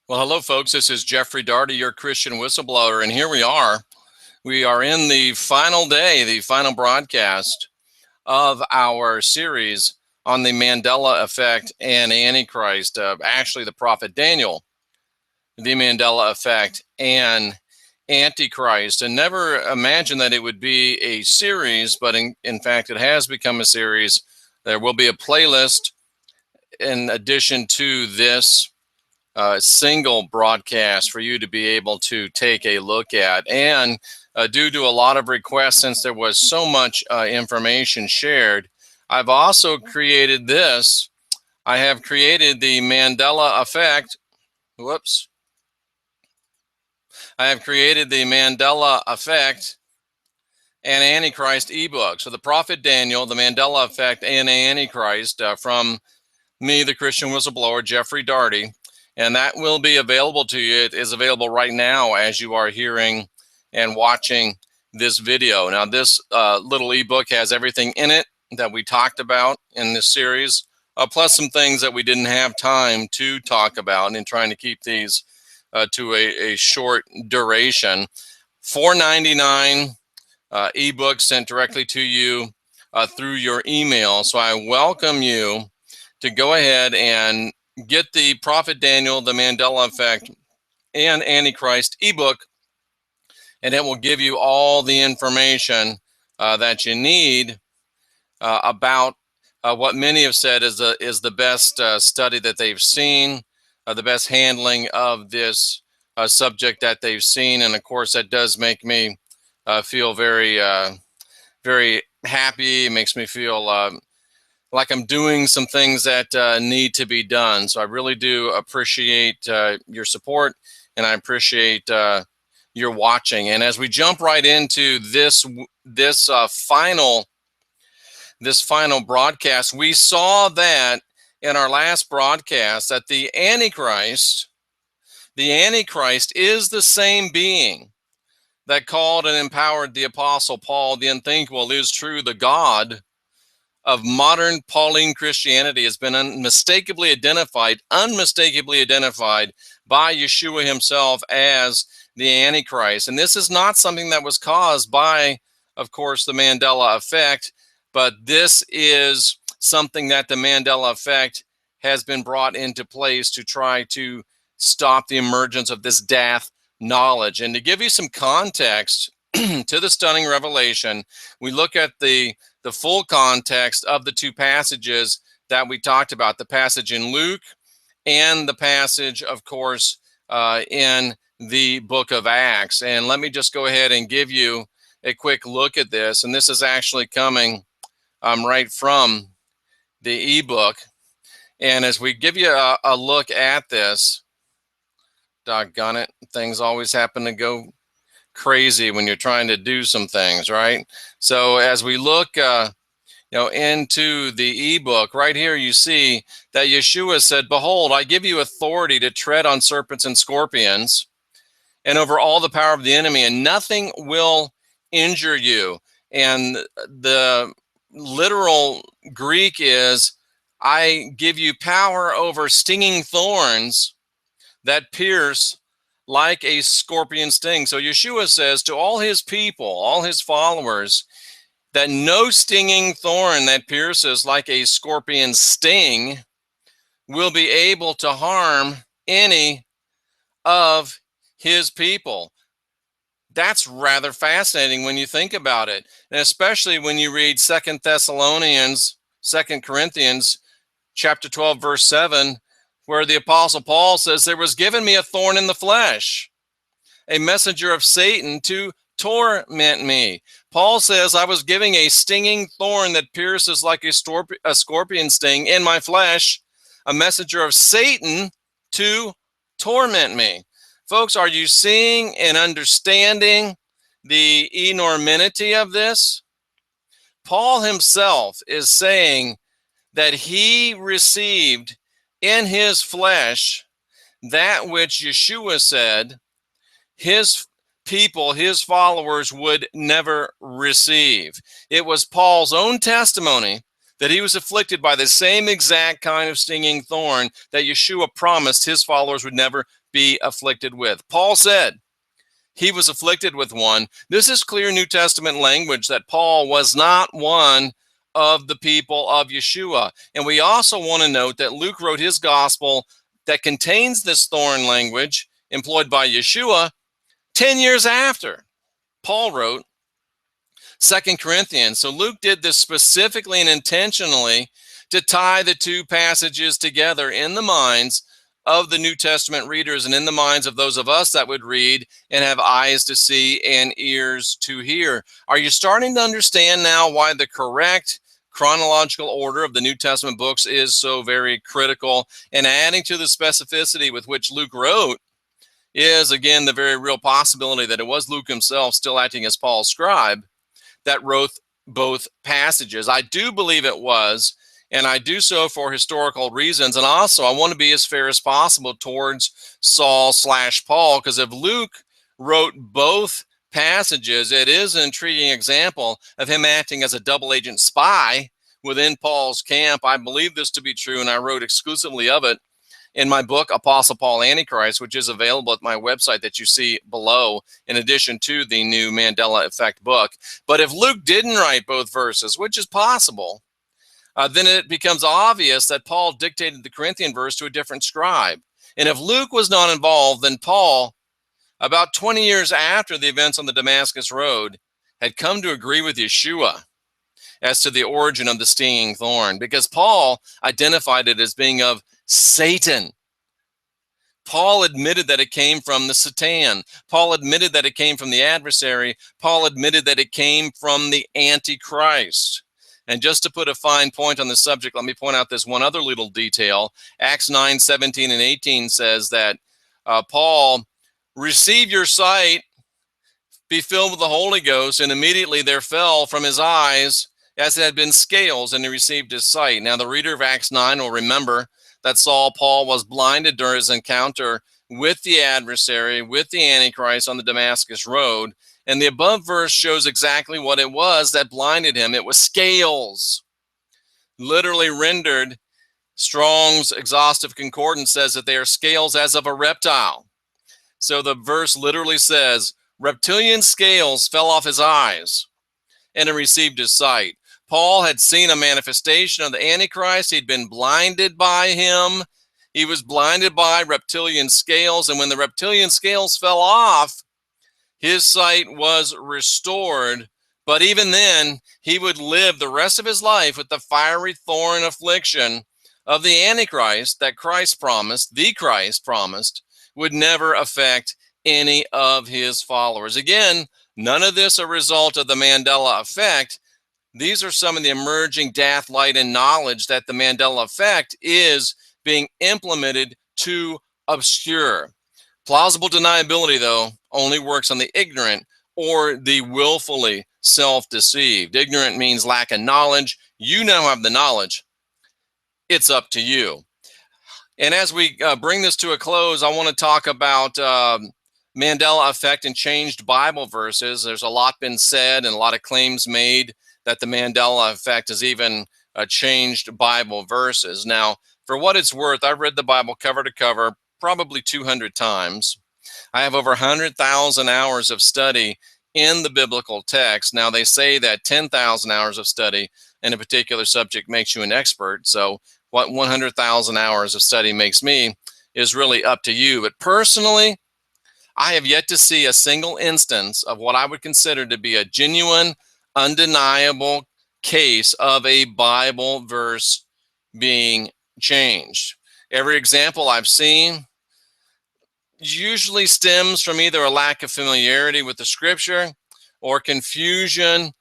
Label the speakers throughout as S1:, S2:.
S1: Well, hello, folks. This is Jeffrey Darty, your Christian whistleblower, and here we are. We are in the final day, the final broadcast of our series on the Mandela effect and Antichrist. Actually, the prophet Daniel, the Mandela effect and Antichrist. And never imagined that it would be a series, but in fact, it has become a series. There will be a playlist in addition to this single broadcast for you to be able to take a look at. And due to a lot of requests, since there was so much information shared, I've also created this. I have created the Mandela effect. Whoops. I have created the Mandela effect and Antichrist ebook. So the prophet Daniel, the Mandela effect and Antichrist from me, the Christian whistleblower, Jeffrey Darty. And that will be available to you. It is available right now as you are hearing and watching this video. Now, this little ebook has everything in it that we talked about in this series, plus some things that we didn't have time to talk about, and trying to keep these to a short duration. $4.99 ebook sent directly to you through your email. So I welcome you to go ahead and get the Prophet Daniel, the Mandela Effect, and Antichrist ebook, and it will give you all the information that you need about what many have said is the best study that they've seen, the best handling of this subject that they've seen. And of course, that does make me feel very, very happy. It makes me feel like I'm doing some things that need to be done. So I really do appreciate your support, and I appreciate your watching. And as we jump right into this final broadcast, we saw that in our last broadcast that the Antichrist is the same being that called and empowered the Apostle Paul, the unthinkable is true, the God of modern Pauline Christianity, has been unmistakably identified by Yeshua himself as the Antichrist. And this is not something that was caused by, of course, the Mandela effect, but this is something that the Mandela effect has been brought into place to try to stop the emergence of this daft knowledge. And to give you some context to the stunning revelation, we look at the full context of the two passages that we talked about, the passage in Luke and the passage, of course, in the book of Acts. And let me just go ahead and give you a quick look at this. And this is actually coming right from the ebook. And as we give you a look at this, doggone it, things always happen to go crazy when you're trying to do some things, right? So as we look into the ebook, right here you see that Yeshua said, "Behold, I give you authority to tread on serpents and scorpions and over all the power of the enemy, and nothing will injure you." And the literal Greek is, "I give you power over stinging thorns that pierce like a scorpion sting." So Yeshua says to all his people, all his followers, that no stinging thorn that pierces like a scorpion sting will be able to harm any of his people. That's rather fascinating when you think about it, and especially when you read 2 Corinthians chapter 12, verse 7, where the Apostle Paul says, "There was given me a thorn in the flesh, a messenger of Satan to torment me." Paul says, "I was giving a stinging thorn that pierces like a scorpion sting in my flesh, a messenger of Satan to torment me." Folks, are you seeing and understanding the enormity of this? Paul himself is saying that he received in his flesh that which Yeshua said his people, his followers, would never receive. It was Paul's own testimony that he was afflicted by the same exact kind of stinging thorn that Yeshua promised his followers would never be afflicted with. Paul said he was afflicted with one. This is clear New Testament language that Paul was not one of the people of Yeshua. And we also want to note that Luke wrote his gospel that contains this thorn language employed by Yeshua 10 years after Paul wrote 2 Corinthians. So Luke did this specifically and intentionally to tie the two passages together in the minds of the New Testament readers and in the minds of those of us that would read and have eyes to see and ears to hear. Are you starting to understand now why the correct chronological order of the New Testament books is so very critical? And adding to the specificity with which Luke wrote is, again, the very real possibility that it was Luke himself, still acting as Paul's scribe, that wrote both passages. I do believe it was, and I do so for historical reasons. And also, I want to be as fair as possible towards Saul/Paul, because if Luke wrote both passages, it is an intriguing example of him acting as a double agent spy within Paul's camp. I believe this to be true, and I wrote exclusively of it in my book, Apostle Paul Antichrist, which is available at my website that you see below, in addition to the new Mandela Effect book. But if Luke didn't write both verses, which is possible, then it becomes obvious that Paul dictated the Corinthian verse to a different scribe. And if Luke was not involved, then Paul, about 20 years after the events on the Damascus Road, had come to agree with Yeshua as to the origin of the stinging thorn, because Paul identified it as being of Satan. Paul admitted that it came from the Satan. Paul admitted that it came from the adversary. Paul admitted that it came from the Antichrist. And just to put a fine point on the subject, let me point out this one other little detail. Acts 9:17 and 18 says that Paul, receive your sight, be filled with the Holy Ghost, and immediately there fell from his eyes as it had been scales, and he received his sight. Now, the reader of Acts 9 will remember that Paul was blinded during his encounter with the adversary, with the Antichrist on the Damascus Road. And the above verse shows exactly what it was that blinded him. It was scales. Literally rendered, Strong's Exhaustive Concordance says that they are scales as of a reptile. So the verse literally says, reptilian scales fell off his eyes, and he received his sight. Paul had seen a manifestation of the Antichrist. He'd been blinded by him. He was blinded by reptilian scales. And when the reptilian scales fell off, his sight was restored. But even then, he would live the rest of his life with the fiery thorn affliction of the Antichrist that Christ promised, the Christ promised, would never affect any of his followers. Again, none of this a result of the Mandela effect. These are some of the emerging depth, light, and knowledge that the Mandela effect is being implemented to obscure. Plausible deniability, though, only works on the ignorant or the willfully self-deceived. Ignorant means lack of knowledge. You now have the knowledge. It's up to you. And as we bring this to a close, I want to talk about Mandela effect and changed Bible verses. There's a lot been said and a lot of claims made that the Mandela effect has even changed Bible verses. Now, for what it's worth, I've read the Bible cover to cover probably 200 times. I have over 100,000 hours of study in the biblical text. Now, they say that 10,000 hours of study in a particular subject makes you an expert. So what 100,000 hours of study makes me is really up to you. But personally, I have yet to see a single instance of what I would consider to be a genuine, undeniable case of a Bible verse being changed. Every example I've seen usually stems from either a lack of familiarity with the scripture or confusion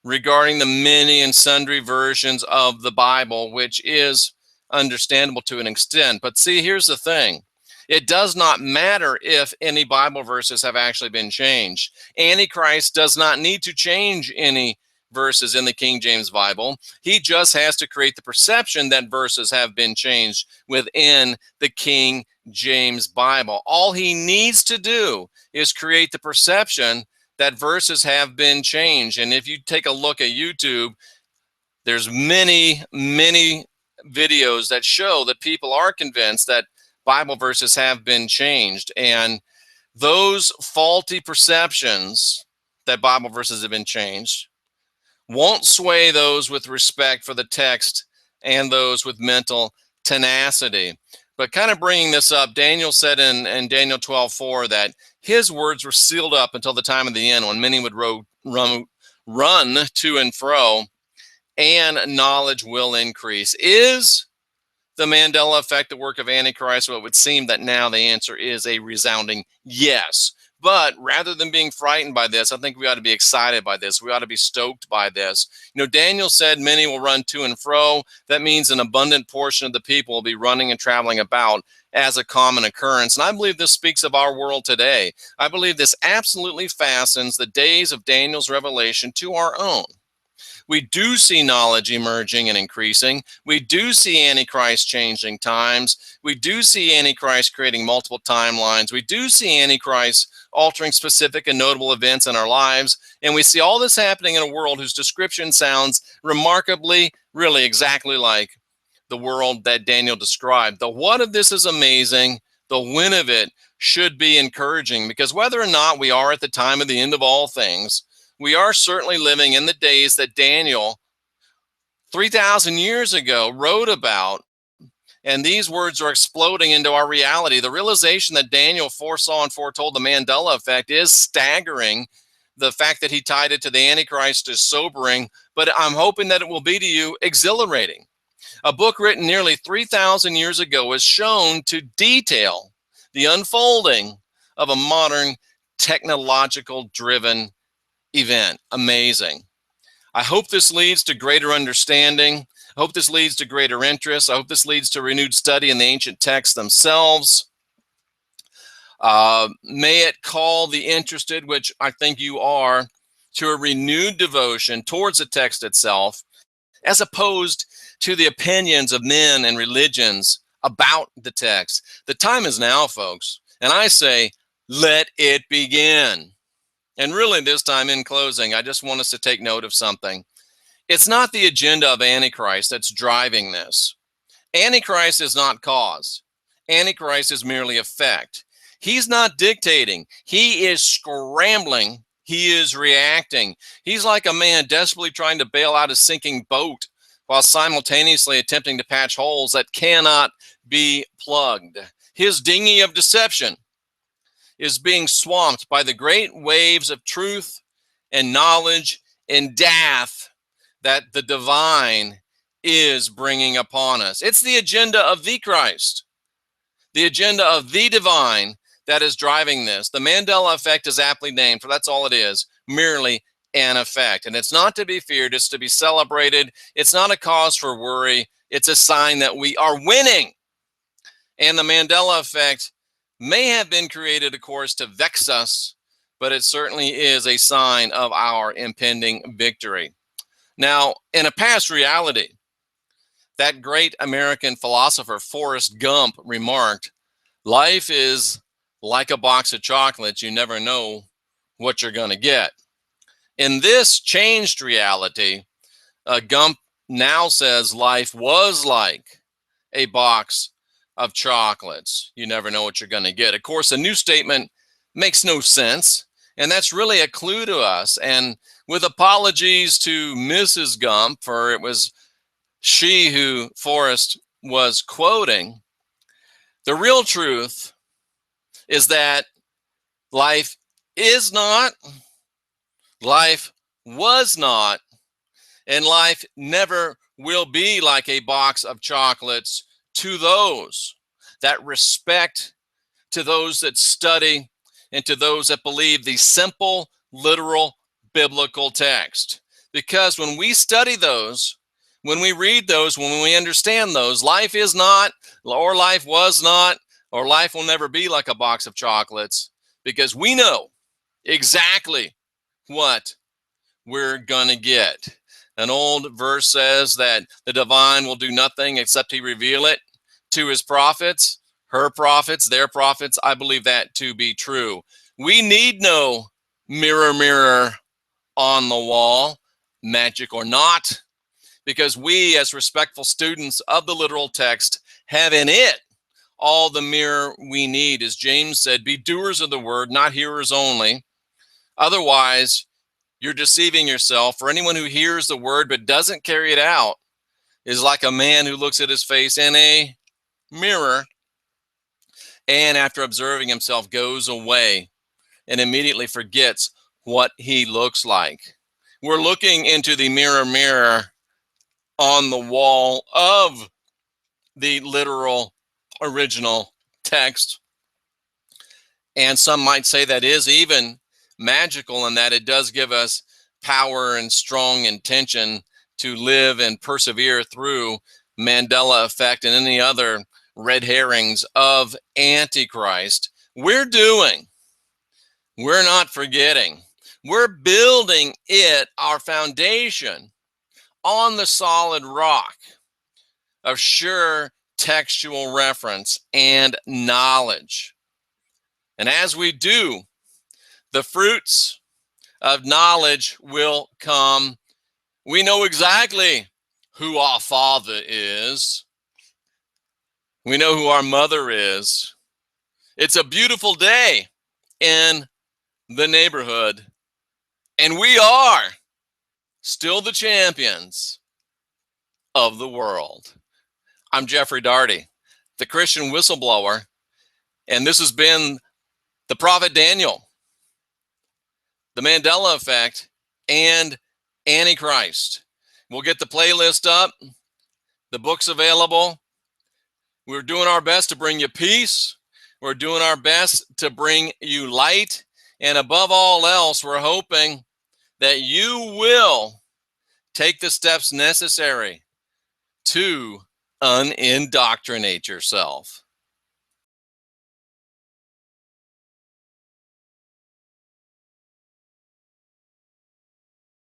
S1: regarding the many and sundry versions of the Bible, which is understandable to an extent. But see, here's the thing. It does not matter if any Bible verses have actually been changed. Antichrist does not need to change any verses in the King James Bible. He just has to create the perception that verses have been changed within the King James Bible. All he needs to do is create the perception that verses have been changed. And if you take a look at YouTube, there's many videos that show that people are convinced that Bible verses have been changed. And those faulty perceptions that Bible verses have been changed won't sway those with respect for the text and those with mental tenacity. But kind of bringing this up, Daniel said in Daniel 12:4 that his words were sealed up until the time of the end, when many would run to and fro, and knowledge will increase. Is the Mandela effect the work of Antichrist? Well, it would seem that now the answer is a resounding yes. But rather than being frightened by this, I think we ought to be excited by this. We ought to be stoked by this. Daniel said many will run to and fro. That means an abundant portion of the people will be running and traveling about as a common occurrence. And I believe this speaks of our world today. I believe this absolutely fastens the days of Daniel's revelation to our own. We do see knowledge emerging and increasing. We do see Antichrist changing times. We do see Antichrist creating multiple timelines. We do see Antichrist altering specific and notable events in our lives. And we see all this happening in a world whose description sounds remarkably, really exactly like the world that Daniel described. The what of this is amazing. The when of it should be encouraging, because whether or not we are at the time of the end of all things, we are certainly living in the days that Daniel 3,000 years ago wrote about, and these words are exploding into our reality. The realization that Daniel foresaw and foretold, the Mandela effect, is staggering. The fact that he tied it to the Antichrist is sobering, but I'm hoping that it will be to you exhilarating. A book written nearly 3,000 years ago is shown to detail the unfolding of a modern technological driven event. Amazing. I hope this leads to greater understanding. I hope this leads to greater interest. I hope this leads to renewed study in the ancient texts themselves. May it call the interested, which I think you are, to a renewed devotion towards the text itself, as opposed to the opinions of men and religions about the text. The time is now, folks, and I say, let it begin. And really, this time, in closing, I just want us to take note of something. It's not the agenda of Antichrist that's driving this. Antichrist is not cause. Antichrist is merely effect. He's not dictating. He is scrambling. He is reacting. He's like a man desperately trying to bail out a sinking boat while simultaneously attempting to patch holes that cannot be plugged. His dinghy of deception is being swamped by the great waves of truth and knowledge and death that the divine is bringing upon us. It's the agenda of the Christ, the agenda of the divine, that is driving this. The Mandela effect is aptly named, for that's all it is, merely an effect. And it's not to be feared, it's to be celebrated. It's not a cause for worry. It's a sign that we are winning. And the Mandela effect may have been created, of course, to vex us, but it certainly is a sign of our impending victory. Now, in a past reality, that great American philosopher Forrest Gump remarked, life is like a box of chocolates. You never know what you're going to get. In this changed reality, Gump now says life was like a box of chocolates. You never know what you're going to get. Of course, a new statement makes no sense, and that's really a clue to us. And with apologies to Mrs. Gump, for it was she who Forrest was quoting, the real truth is that life is not, life was not, and life never will be like a box of chocolates to those that respect, to those that study, and to those that believe the simple, literal, biblical text. Because when we study those, when we read those, when we understand those, life is not, or life was not, or life will never be like a box of chocolates, because we know exactly what we're going to get. An old verse says that the divine will do nothing except he reveal it to his prophets, her prophets, their prophets. I believe that to be true. We need no mirror, mirror on the wall, magic or not, because we, as respectful students of the literal text, have in it all the mirror we need. As James said, be doers of the word, not hearers only. Otherwise, you're deceiving yourself. For anyone who hears the word but doesn't carry it out is like a man who looks at his face in a mirror and after observing himself goes away and immediately forgets what he looks like. We're looking into the mirror on the wall of the literal original text. And some might say that is even magical in that it does give us power and strong intention to live and persevere through Mandela effect and any other red herrings of Antichrist. We're not forgetting. We're building it, our foundation, on the solid rock of sure textual reference and knowledge. And as we do, the fruits of knowledge will come. We know exactly who our father is. We know who our mother is. It's a beautiful day in the neighborhood, and we are still the champions of the world. I'm Jeffrey Daugherty, the Christian Whistleblower, and this has been the Prophet Daniel, the Mandela effect, and Antichrist. We'll get the playlist up, the book's available. We're doing our best to bring you peace. We're doing our best to bring you light. And above all else, we're hoping that you will take the steps necessary to unindoctrinate yourself.